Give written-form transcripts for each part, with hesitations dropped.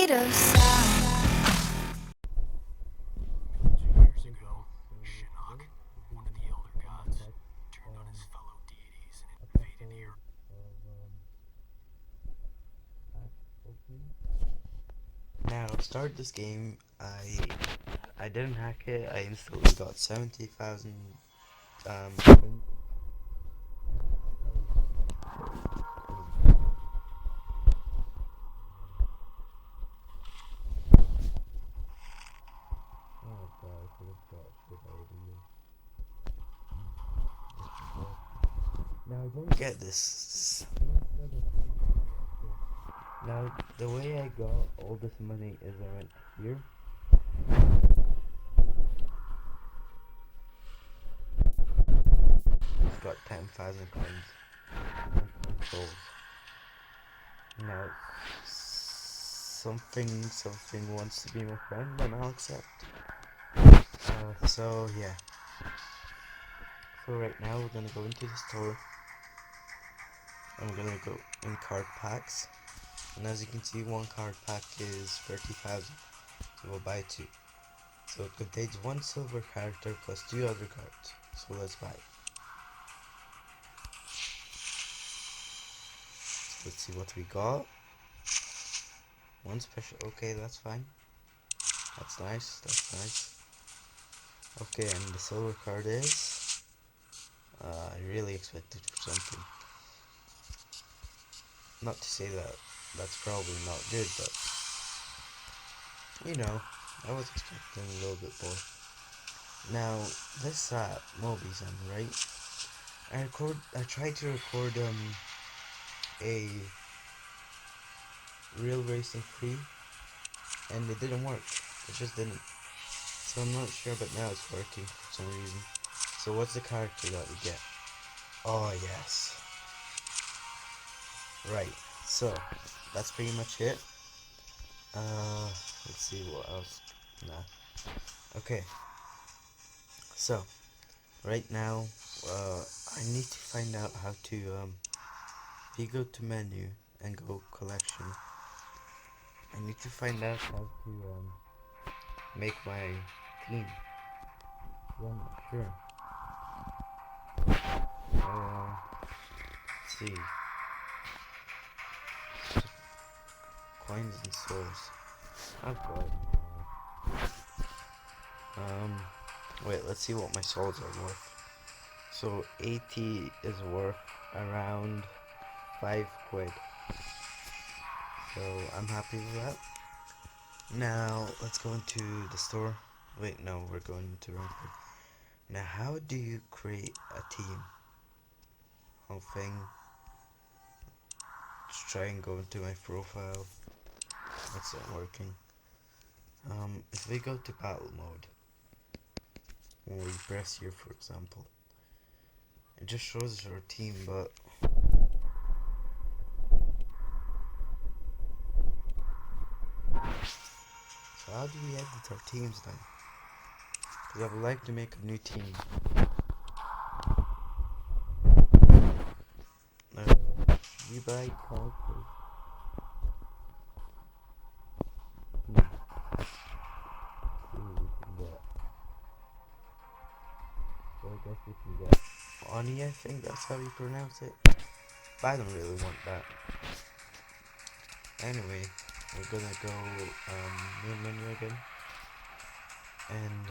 speed of sound. Years ago, Shinnok, one of the elder gods, turned on his fellow deities and invaded the earth. Now, to start this game, I didn't hack it. I instantly got 70,000 coins. Oh god, I could have got shit over here. Now I don't get this. Now the way I got all this money is I went here. It's got 10,000 coins. 10 souls. Now something wants to be my friend, then I'll accept. So yeah. So right now we're gonna go into the store. And we're gonna go in card packs. And as you can see, one card pack is 30,000. So we'll buy two. So it contains one silver character plus two other cards. So let's buy. So let's see what we got. One special. Okay, that's fine. That's nice. That's nice. Okay, and the silver card is. I really expected something. Not to say that that's probably not good, but you know, I was expecting a little bit more. Now, this Mobizen, right? I tried to record a real racing free, and it didn't work. It just didn't. So I'm not sure, but now it's working for some reason. So what's the character that we get? Oh yes. Right. So that's pretty much it. Let's see what else. Nah. Okay. So right now, I need to find out how to if you go to menu and go collection, I need to find out how to make my team. Yeah, I'm not sure. Let's see. Coins and souls. I've got wait, let's see what my souls are worth. So 80 is worth around 5 quid. So I'm happy with that. Now let's go into the store. Wait, no, we're going into Ranked. Now how do you create a team? Whole thing. Let's try and go into my profile. That's not working. If we go to battle mode, when we press here for example, it just shows our team, but so how do we edit our teams then? Because I would like to make a new team. You buy characters. So I guess we can get Oni, I think that's how you pronounce it. But I don't really want that. Anyway, we're gonna go main menu again. And I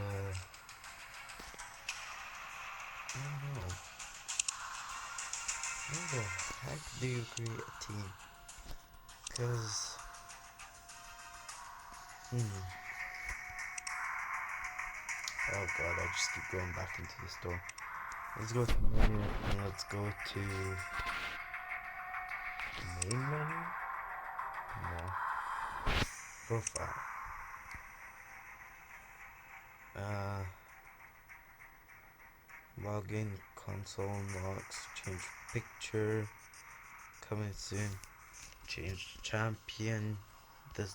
don't know. How the heck do you create a team? Cause oh god, I just keep going back into the store. Let's go to menu and let's go to main menu? No. Profile. Login, console unlocks, change picture, coming soon, change champion, this